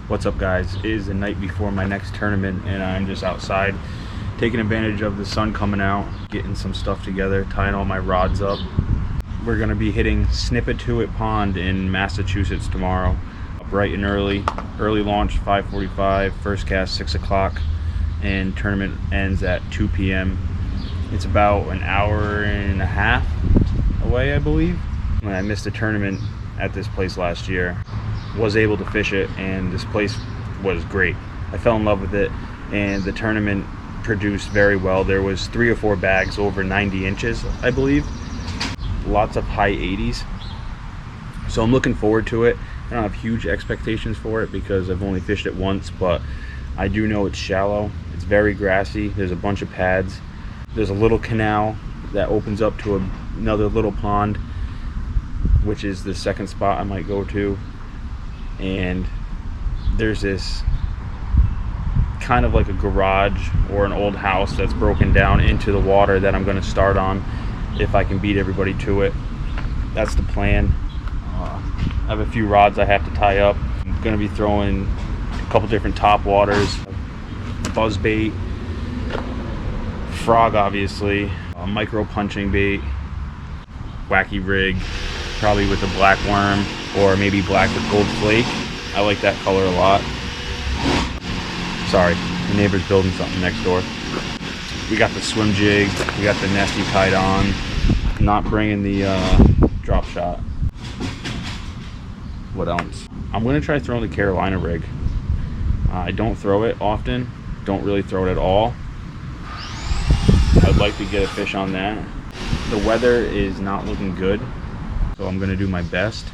What's up, guys? It is the night before my next tournament and I'm just outside taking advantage of the sun coming out, getting some stuff together, tying all my rods up. We're going to be hitting Snipatuit Pond in Massachusetts tomorrow. Bright and early launch 5:45, first cast 6 o'clock, and tournament ends at 2 p.m. It's about an hour and a half away, I believe. When I missed a tournament at this place last year, was able to fish it, and this place was great. I fell in love with it, and the tournament produced very well. There was 3 or 4 bags over 90 inches, I believe. Lots of high 80s. So I'm looking forward to it. I don't have huge expectations for it because I've only fished it once, but I do know it's shallow. It's very grassy. There's a bunch of pads. There's a little canal that opens up to another little pond, which is the second spot I might go to. And there's this kind of like a garage or an old house that's broken down into the water that I'm going to start on if I can beat everybody to it. That's the plan. I have a few rods I have to tie up. I'm going to be throwing a couple different top waters, buzz bait, frog obviously, a micro punching bait, wacky rig, probably with a black worm or maybe black with gold flake. I like that color a lot. Sorry, the neighbor's building something next door. We got the swim jig, we got the nesty tied on. Not bringing the drop shot. What else? I'm gonna try throwing the Carolina rig. I don't throw it often, don't really throw it at all. I'd like to get a fish on that. The weather is not looking good, so I'm gonna do my best.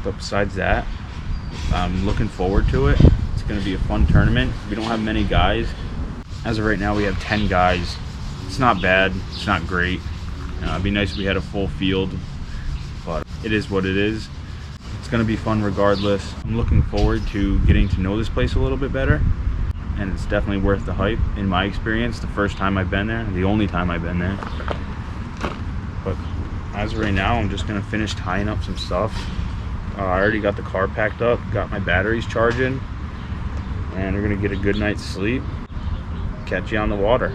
But besides that, I'm looking forward to it. It's gonna be a fun tournament. We don't have many guys. As of right now, we have 10 guys. It's not bad, it's not great. It'd be nice if we had a full field, but it is what it is. It's gonna be fun regardless. I'm looking forward to getting to know this place a little bit better, and it's definitely worth the hype in my experience. The first time I've been there, the only time I've been there. But as of right now, I'm just gonna finish tying up some stuff. I already got the car packed up, got my batteries charging, and we're gonna get a good night's sleep. Catch you on the water.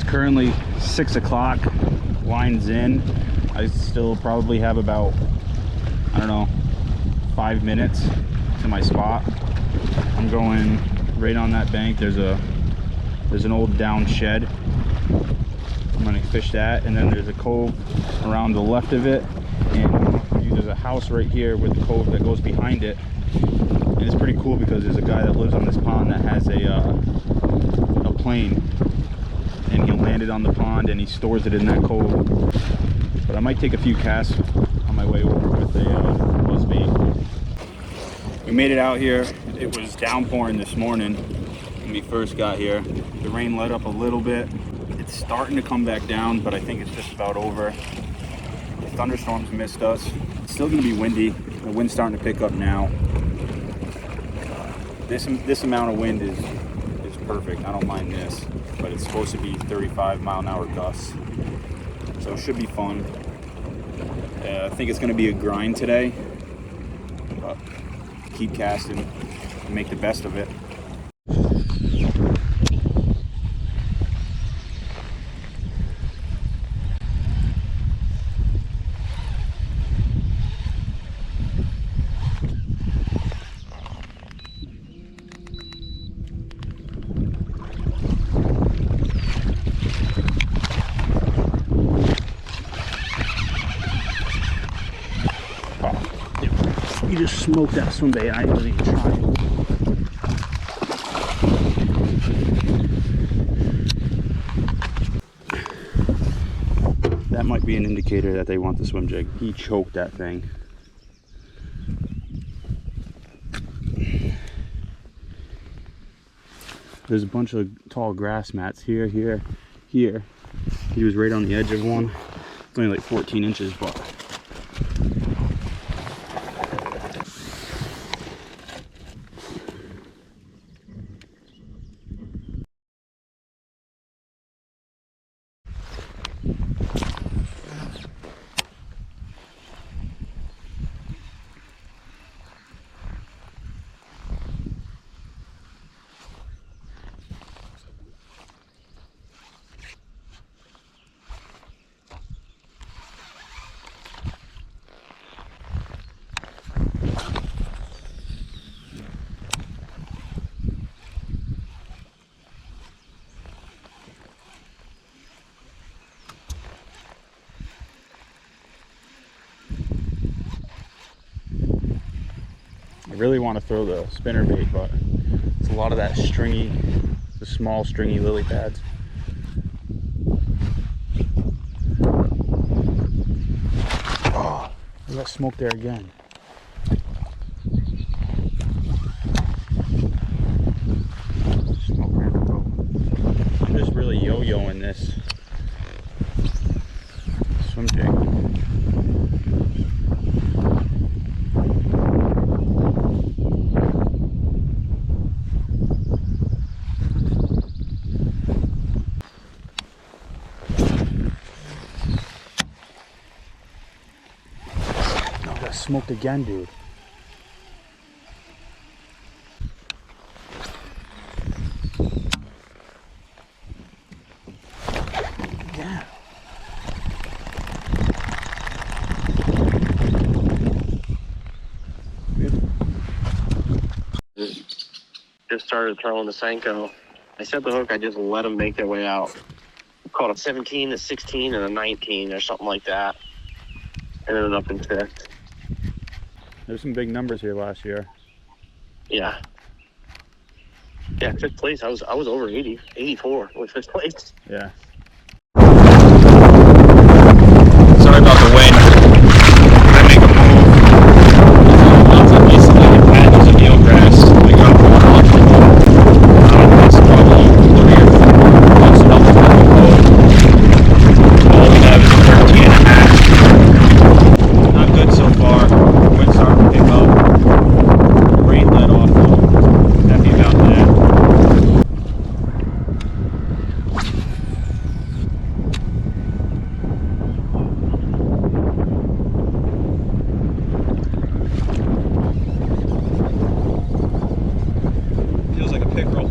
Currently 6 o'clock, line's in. I still probably have about, I don't know, 5 minutes to my spot. I'm going right on that bank. There's an old down shed. I'm gonna fish that, and then there's a cove around the left of it, and there's a house right here with the cove that goes behind it. And it's pretty cool because there's a guy that lives on this pond that has a plane, and he landed on the pond and he stores it in that cove. But I might take a few casts on my way over with a buzz bait. We made it out here. It was downpouring this morning when we first got here. The rain let up a little bit. It's starting to come back down, but I think it's just about over. The thunderstorms missed us. It's still gonna be windy. The wind's starting to pick up now. This amount of wind is perfect. I don't mind this, but it's supposed to be 35-mile-an-hour gusts, so it should be fun. I think it's going to be a grind today, but keep casting and make the best of it. just smoked that swim bait. I wasn't even trying. That might be an indicator that they want the swim jig. He choked that thing. There's a bunch of tall grass mats here, here, here. He was right on the edge of one. It's only like 14 inches, but I really want to throw the spinner bait, but it's a lot of that stringy, the small stringy lily pads. Oh, I got smoke there again. Smoke around the boat. I'm just really yo-yoing this swim jig. Smoked again, dude. Yeah. Just started throwing the Senko. I set the hook, I just let them make their way out. Caught a 17, a 16, and a 19 or something like that. And ended up in 5th. There's some big numbers here last year. Yeah. Yeah, 5th place. I was over 80, 84 with 5th place. Yeah. Sorry about the wind. I make a move. Lots of basically patches of eelgrass. We got water on it. It's probably close enough to the boat. All we have is 13 and a half. Not good so far. Wind starting to pick up. Rain let off though. Happy about that. Feels like a pickerel.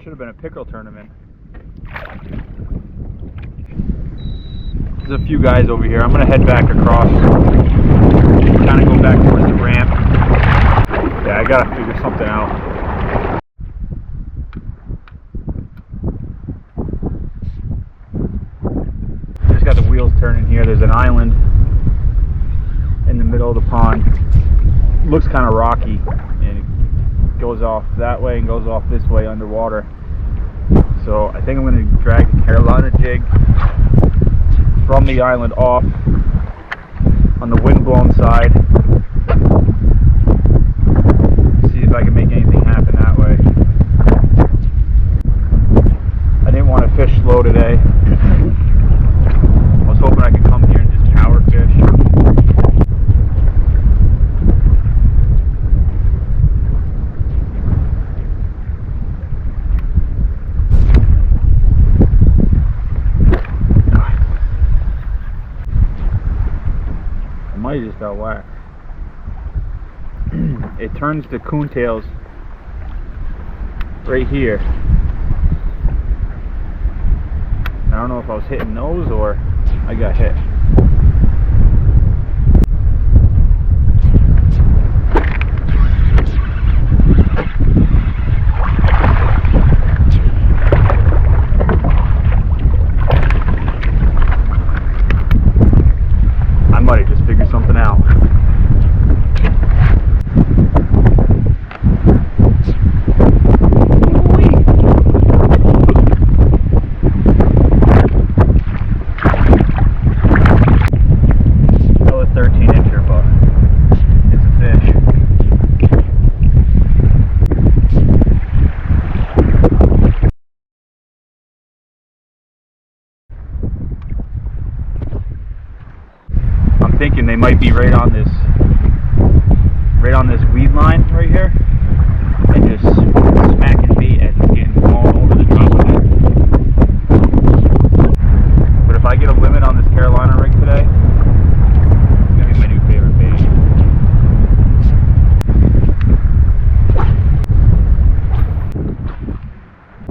Should have been a pickerel tournament. There's a few guys over here. I'm gonna head back across, kind of go back towards the ramp. Yeah, I gotta figure something out. Just got the wheels turning here. There's an island in the middle of the pond. Looks kind of rocky, and it goes off that way and goes off this way underwater. So I think I'm going to drag the Carolina jig from the island off on the wind-blown side. See if I can make anything happen that way. got whacked. It turns to coontails right here. I don't know if I was hitting those or I got hit. I might have just figured something out. Thinking they might be right on this weed line right here, and just smacking bait as it's getting blown over the top of it. But if I get a limit on this Carolina rig today, it's gonna be my new favorite bait.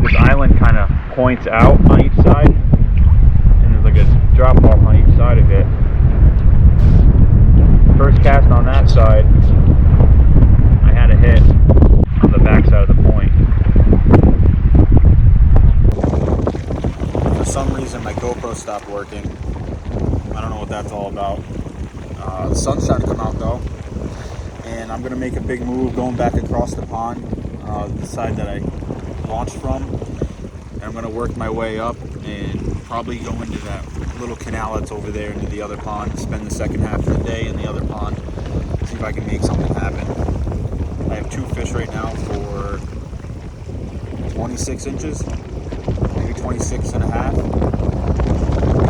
This island kind of points out on each side, and there's like a drop off on each side of it. First cast on that side, I had a hit on the back side of the point. For some reason my GoPro stopped working. I don't know what that's all about. The sun's trying to come out though, and I'm going to make a big move going back across the pond, the side that I launched from. And I'm going to work my way up and probably go into that little canal that's over there into the other pond, spend the second half of the day in the other pond, see if I can make something happen. I have 2 fish right now for 26 inches, maybe 26 and a half.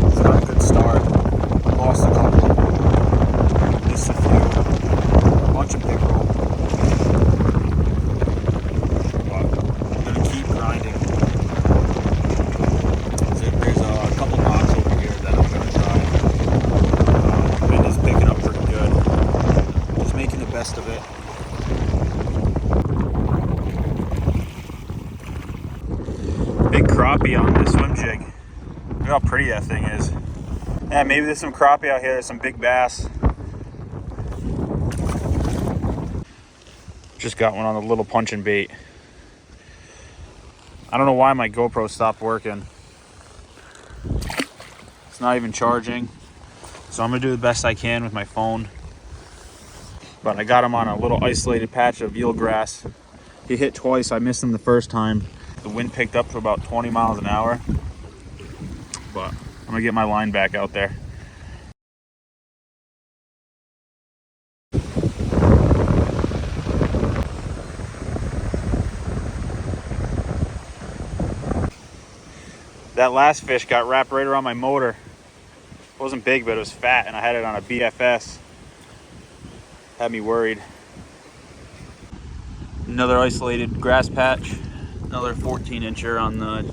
It's not a good start. I lost a couple, missed a few, a bunch of pickerel, but I'm going to keep grinding. There's a couple knots over here that I'm going to try. The wind is picking up pretty good. Just making the best of it. Big crappie on this swim jig. Look how pretty that thing is. Yeah, maybe there's some crappie out here. There's some big bass. Just got one on a little punching bait. I don't know why my GoPro stopped working. It's not even charging, so I'm gonna do the best I can with my phone. But I got him on a little isolated patch of eelgrass. He hit twice. I missed him the first time. The wind picked up to about 20 miles an hour, but I'm gonna get my line back out there. That last fish got wrapped right around my motor. It wasn't big, but it was fat, and I had it on a BFS. Had me worried. Another isolated grass patch. Another 14-incher on the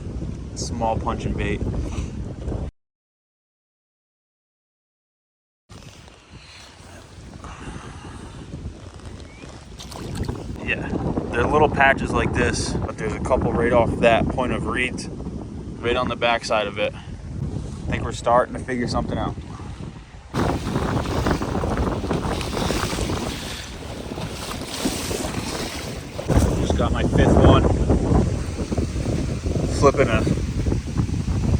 small punching bait. Yeah, there are little patches like this, but there's a couple right off that point of reeds, right on the back side of it. I think we're starting to figure something out. Just got my 5th one. Flipping a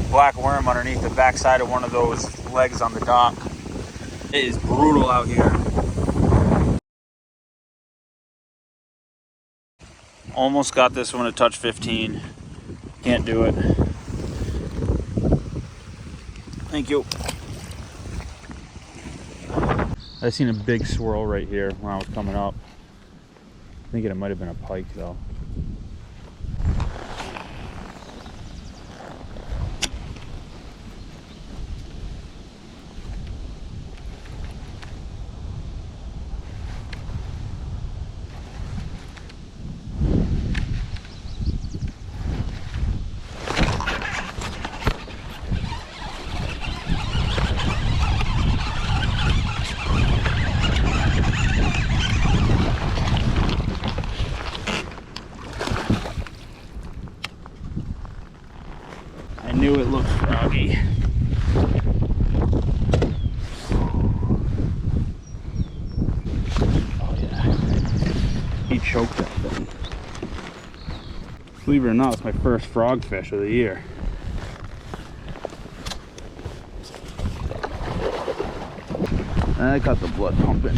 black worm underneath the back side of one of those legs on the dock. It is brutal out here. Almost got this one to touch 15. Can't do it. Thank you. I seen a big swirl right here when I was coming up. Thinking it might have been a pike though. froggy. Oh yeah, he choked that thing. Believe it or not, it's my first frog fish of the year. I got the blood pumping.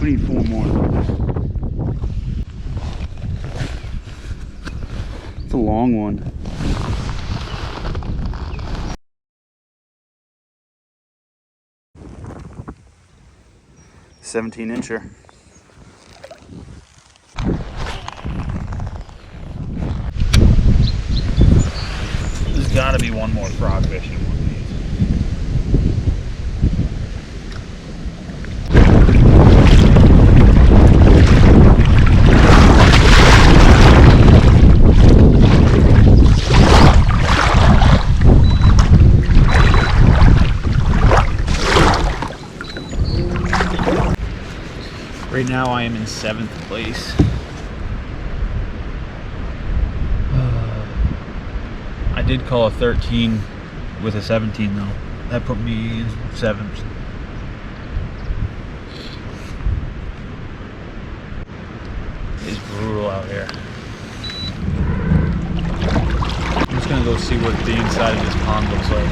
We need 4 more. It's a long one. "17-incher. There's gotta be one more frogfish in one of these. Right now I am in 7th place. I did call a 13 with a 17 though. That put me in 7th. It's brutal out here. I'm just gonna go see what the inside of this pond looks like.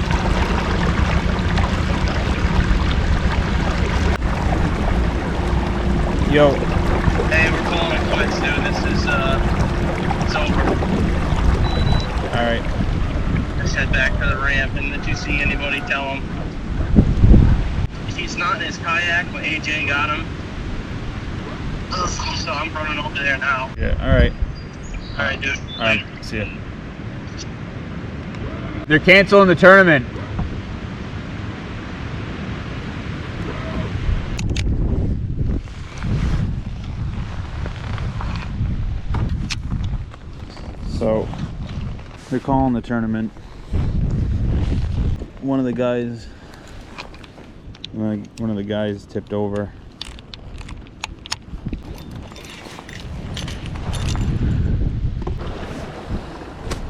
Yo. Hey, we're calling it quits, dude. This is, it's over. Alright. Let's head back to the ramp, and if you see anybody, tell him. He's not in his kayak, but AJ got him. So I'm running over there now. Yeah, alright. Alright, dude. Alright, see ya. They're canceling the tournament. So they're calling the tournament. One of the guys tipped over.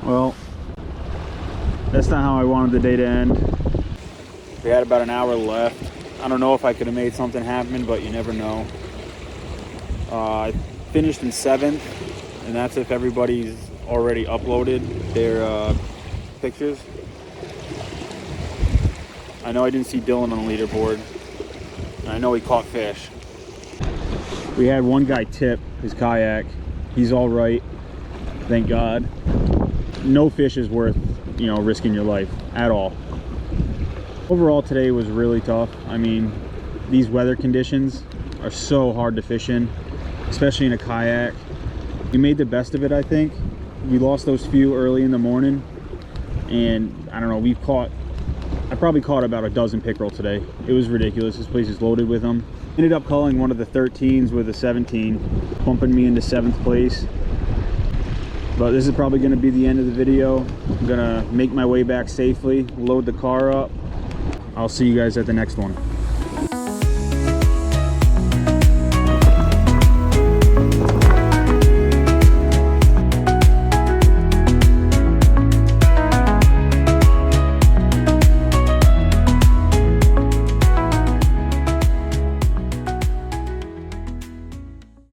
Well, that's not how I wanted the day to end. We had about an hour left. I don't know if I could have made something happen, but you never know. I finished in 7th, and that's if everybody's already uploaded their pictures. I know I didn't see Dylan on the leaderboard. I know he caught fish. We had one guy tip his kayak. He's all right, thank God. No fish is worth, risking your life at all. Overall, today was really tough. I mean, these weather conditions are so hard to fish in, especially in a kayak. We made the best of it, I think. We lost those few early in the morning, and I don't know, I probably caught about a dozen pickerel today. It was ridiculous. This place is loaded with them. Ended up culling one of the 13s with a 17, bumping me into 7th place. But this is probably going to be the end of the video. I'm going to make my way back safely, load the car up. I'll see you guys at the next one.